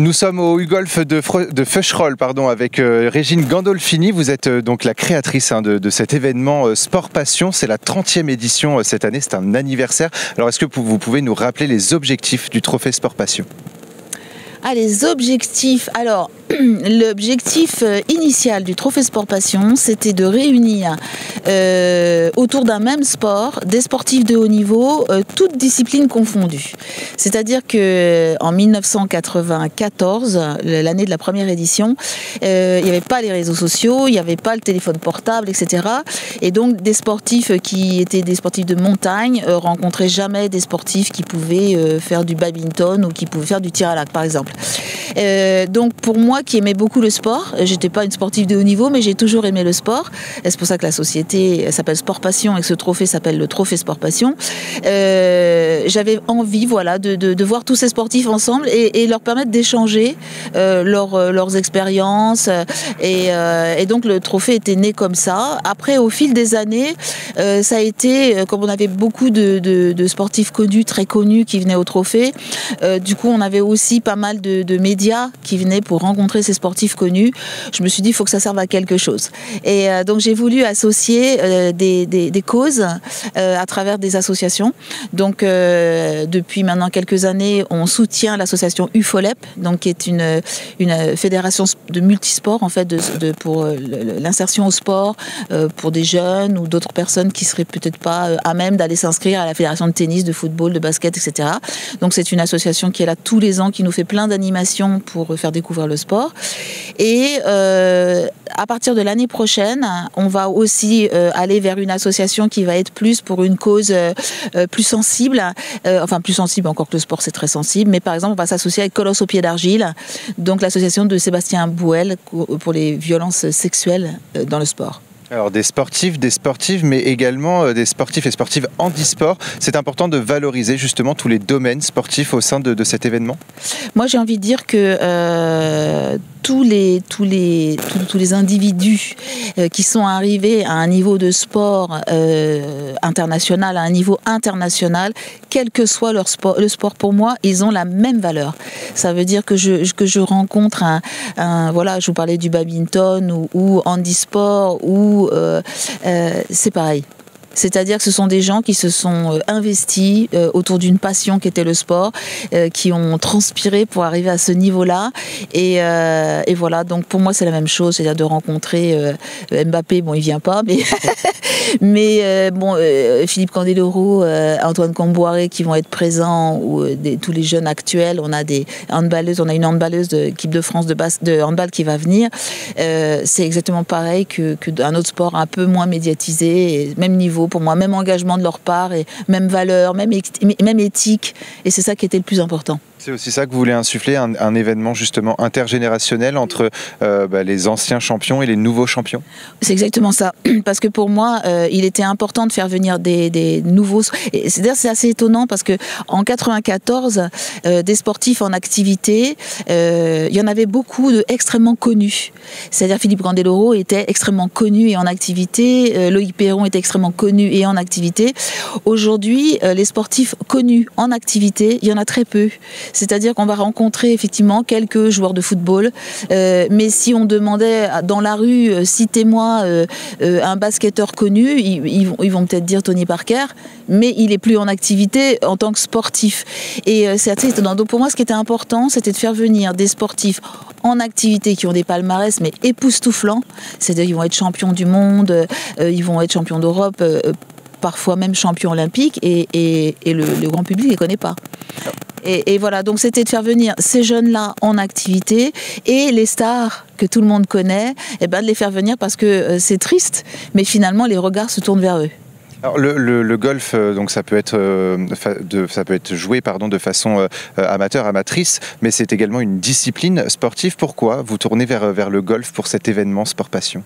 Nous sommes au U-Golf de Feucherolles, avec Régine Gandolfini. Vous êtes donc la créatrice de cet événement Sport Passion. C'est la 30e édition cette année, c'est un anniversaire. Alors est-ce que vous pouvez nous rappeler les objectifs du Trophée Sport Passion ? Ah, les objectifs. Alors, l'objectif initial du Trophée Sport Passion, c'était de réunir autour d'un même sport des sportifs de haut niveau, toutes disciplines confondues. C'est-à-dire que en 1994, l'année de la première édition, il n'y avait pas les réseaux sociaux, il n'y avait pas le téléphone portable, etc. Et donc, des sportifs qui étaient des sportifs de montagne rencontraient jamais des sportifs qui pouvaient faire du badminton ou qui pouvaient faire du tir à l'arc, par exemple. Donc pour moi qui aimais beaucoup le sport, j'étais pas une sportive de haut niveau, mais j'ai toujours aimé le sport. C'est pour ça que la société s'appelle Sport Passion et que ce trophée s'appelle le Trophée Sport Passion. J'avais envie, voilà, de voir tous ces sportifs ensemble et leur permettre d'échanger leurs expériences. Et donc le trophée était né comme ça. Après, au fil des années, ça a été, comme on avait beaucoup de sportifs connus, très connus, qui venaient au trophée. Du coup, on avait aussi pas mal de médias qui venaient pour rencontrer ces sportifs connus. Je me suis dit, il faut que ça serve à quelque chose. Et donc, j'ai voulu associer des causes à travers des associations. Donc, depuis maintenant quelques années, on soutient l'association UFOLEP, donc, qui est une fédération de multisports, en fait, pour l'insertion au sport, pour des jeunes ou d'autres personnes qui seraient peut-être pas à même d'aller s'inscrire à la fédération de tennis, de football, de basket, etc. Donc, c'est une association qui est là tous les ans, qui nous fait plein d'animations pour faire découvrir le sport. Et à partir de l'année prochaine, on va aussi aller vers une association qui va être plus pour une cause plus sensible. Enfin, plus sensible, encore que le sport c'est très sensible. Mais par exemple, on va s'associer avec Colosse au pied d'argile, donc l'association de Sébastien Bouel pour les violences sexuelles dans le sport. Alors des sportives, mais également des sportifs et sportives handisport. C'est important de valoriser justement tous les domaines sportifs au sein de cet événement. Moi, j'ai envie de dire que tous les individus qui sont arrivés à un niveau de sport international, à un niveau international, quel que soit le sport pour moi, ils ont la même valeur. Ça veut dire que je rencontre voilà, je vous parlais du badminton ou handisport ou c'est pareil. C'est-à-dire que ce sont des gens qui se sont investis autour d'une passion qui était le sport, qui ont transpiré pour arriver à ce niveau-là. Et voilà, donc pour moi c'est la même chose, c'est-à-dire de rencontrer Mbappé, bon il vient pas, mais Philippe Candeloro, Antoine Comboiré qui vont être présents, ou tous les jeunes actuels. On a des handballeuses, on a une handballeuse de l'équipe de France de handball qui va venir. C'est exactement pareil qu'un autre sport un peu moins médiatisé, et même niveau pour moi, même engagement de leur part, et même valeur, même éthique, et c'est ça qui était le plus important. C'est aussi ça que vous voulez insuffler, un événement justement intergénérationnel entre les anciens champions et les nouveaux champions ? C'est exactement ça, parce que pour moi, il était important de faire venir des nouveaux... C'est-à-dire c'est assez étonnant parce qu'en 94, des sportifs en activité, il y en avait beaucoup extrêmement connus. C'est-à-dire Philippe Candeloro était extrêmement connu et en activité, Loïc Perron était extrêmement connu et en activité. Aujourd'hui, les sportifs connus en activité, il y en a très peu. C'est-à-dire qu'on va rencontrer effectivement quelques joueurs de football, mais si on demandait dans la rue, citez-moi un basketteur connu, ils vont peut-être dire Tony Parker, mais il est plus en activité en tant que sportif. Et c'est assez étonnant. Donc pour moi, ce qui était important, c'était de faire venir des sportifs en activité qui ont des palmarès, mais époustouflants. C'est-à-dire qu'ils vont être champions du monde, ils vont être champions d'Europe, parfois même champions olympiques, et le grand public ne les connaît pas. Et voilà, donc c'était de faire venir ces jeunes-là en activité et les stars que tout le monde connaît, et de les faire venir parce que c'est triste, mais finalement les regards se tournent vers eux. Alors le golf, donc ça peut être joué de façon amatrice, mais c'est également une discipline sportive. Pourquoi vous tournez vers le golf pour cet événement Sport Passion ?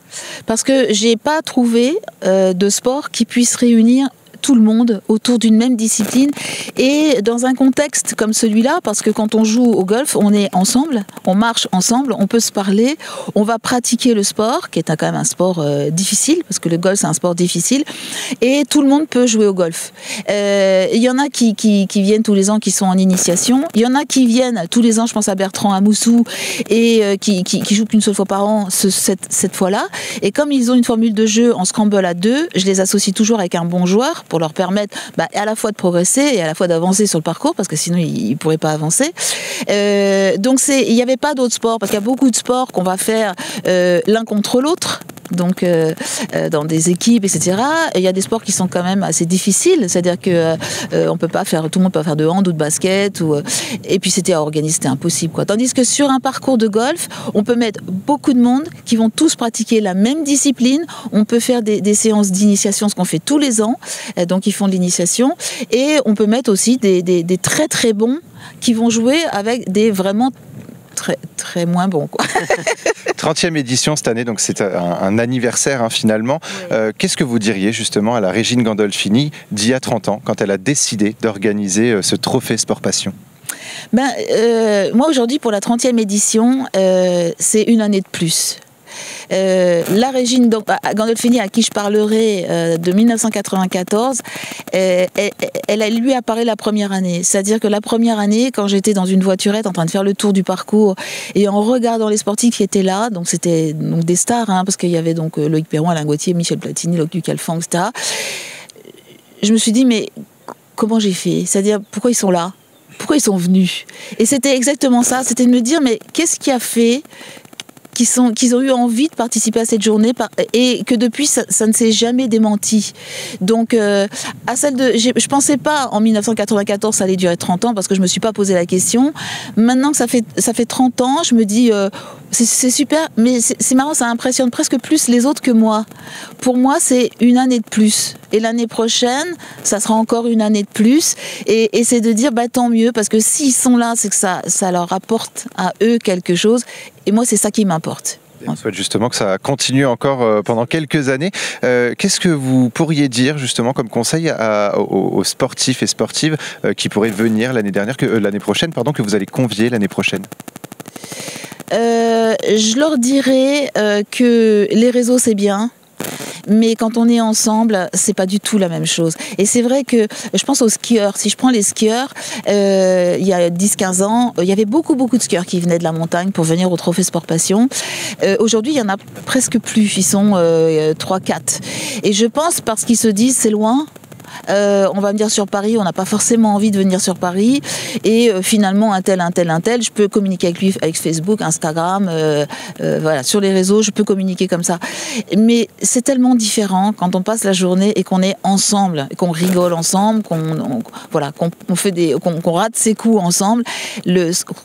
Parce que j'ai pas trouvé de sport qui puisse réunir tout le monde autour d'une même discipline et dans un contexte comme celui-là, parce que quand on joue au golf, on est ensemble, on marche ensemble, on peut se parler, on va pratiquer le sport, qui est quand même un sport difficile, parce que le golf c'est un sport difficile, et tout le monde peut jouer au golf. Il y en a qui viennent tous les ans, qui sont en initiation, il y en a qui viennent tous les ans, je pense à Bertrand à Moussou, et qui jouent qu'une seule fois par an cette fois-là, et comme ils ont une formule de jeu en scramble à 2, je les associe toujours avec un bon joueur pour leur permettre à la fois de progresser et à la fois d'avancer sur le parcours, parce que sinon ils ne pourraient pas avancer. Donc il n'y avait pas d'autres sports, parce qu'il y a beaucoup de sports qu'on va faire l'un contre l'autre, donc dans des équipes, etc. Et il y a des sports qui sont quand même assez difficiles, c'est-à-dire que on peut pas faire, tout le monde peut pas faire de hand ou de basket, et puis c'était à organiser, c'était impossible, quoi. Tandis que sur un parcours de golf, on peut mettre beaucoup de monde qui vont tous pratiquer la même discipline. On peut faire des séances d'initiation, ce qu'on fait tous les ans, donc ils font de l'initiation, et on peut mettre aussi des très très bons qui vont jouer avec des vraiment très, très moins bons, quoi. 30e édition cette année, donc c'est un anniversaire finalement. Oui. Qu'est-ce que vous diriez justement à la Régine Gandolfini d'il y a 30 ans, quand elle a décidé d'organiser ce trophée Sport Passion ? Moi aujourd'hui, pour la 30e édition, c'est une année de plus. La Régine Gandolfini, à qui je parlerai de 1994, elle lui apparaît la première année. C'est-à-dire que la première année, quand j'étais dans une voiturette en train de faire le tour du parcours et en regardant les sportifs qui étaient là, donc c'était donc des stars, parce qu'il y avait donc Loïc Perron, Alain Gauthier, Michel Platini, Luc Alphand, etc. Je me suis dit, mais comment j'ai fait ? C'est-à-dire, pourquoi ils sont là ? Pourquoi ils sont venus ? Et c'était exactement ça, c'était de me dire, mais qu'est-ce qui a fait qu'ils ont eu envie de participer à cette journée et que depuis ça ne s'est jamais démenti. Donc je pensais pas en 1994 ça allait durer 30 ans, parce que je me suis pas posé la question. Maintenant que ça fait 30 ans, je me dis c'est super, mais c'est marrant, ça impressionne presque plus les autres que moi. Pour moi, c'est une année de plus. Et l'année prochaine, ça sera encore une année de plus. Et c'est de dire, tant mieux, parce que s'ils sont là, c'est que ça leur apporte à eux quelque chose. Et moi, c'est ça qui m'importe. On souhaite justement que ça continue encore pendant quelques années. Qu'est-ce que vous pourriez dire justement comme conseil aux sportifs et sportives qui pourraient venir l'année prochaine, que vous allez convier l'année prochaine ? Je leur dirais que les réseaux, c'est bien. Mais quand on est ensemble, c'est pas du tout la même chose. Et c'est vrai que je pense aux skieurs. Si je prends les skieurs, il y a 10-15 ans, il y avait beaucoup de skieurs qui venaient de la montagne pour venir au Trophée Sport Passion. Aujourd'hui, il y en a presque plus. Ils sont 3-4. Et je pense parce qu'ils se disent c'est loin. On va me dire sur Paris, on n'a pas forcément envie de venir sur Paris, et finalement un tel, je peux communiquer avec lui avec Facebook, Instagram, voilà, sur les réseaux, je peux communiquer comme ça. Mais c'est tellement différent quand on passe la journée et qu'on est ensemble, qu'on rigole ensemble, qu'on rate ses coups ensemble,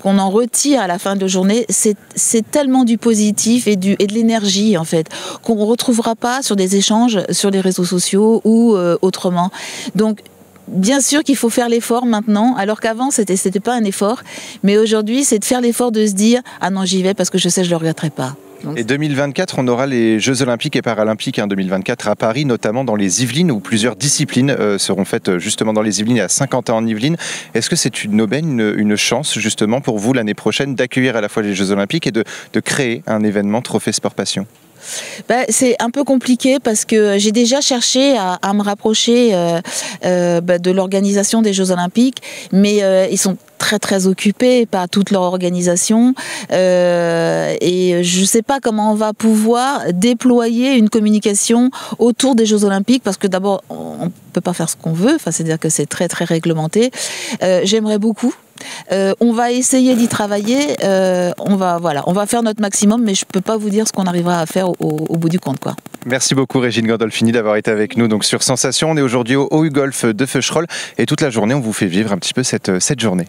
qu'on en retire à la fin de la journée, c'est tellement du positif et de l'énergie en fait, qu'on ne retrouvera pas sur des échanges sur les réseaux sociaux ou autrement. Donc, bien sûr qu'il faut faire l'effort maintenant, alors qu'avant, c'était pas un effort. Mais aujourd'hui, c'est de faire l'effort de se dire « Ah non, j'y vais parce que je sais que je ne le regretterai pas ». Et 2024, on aura les Jeux Olympiques et Paralympiques 2024 à Paris, notamment dans les Yvelines, où plusieurs disciplines seront faites justement dans les Yvelines, à Saint-Quentin-en-Yvelines. Est-ce que c'est une aubaine, une chance justement pour vous l'année prochaine d'accueillir à la fois les Jeux Olympiques et de créer un événement Trophée Sport Passion ? C'est un peu compliqué parce que j'ai déjà cherché à me rapprocher de l'organisation des Jeux Olympiques, mais ils sont très occupés par toute leur organisation et je ne sais pas comment on va pouvoir déployer une communication autour des Jeux Olympiques, parce que d'abord on ne peut pas faire ce qu'on veut, c'est-à-dire que c'est très réglementé. J'aimerais beaucoup. On va essayer d'y travailler, on va faire notre maximum, mais je ne peux pas vous dire ce qu'on arrivera à faire au bout du compte, quoi. Merci beaucoup Régine Gandolfini d'avoir été avec nous donc sur Sensation. On est aujourd'hui au U-Golf de Feucherolles et toute la journée on vous fait vivre un petit peu cette journée.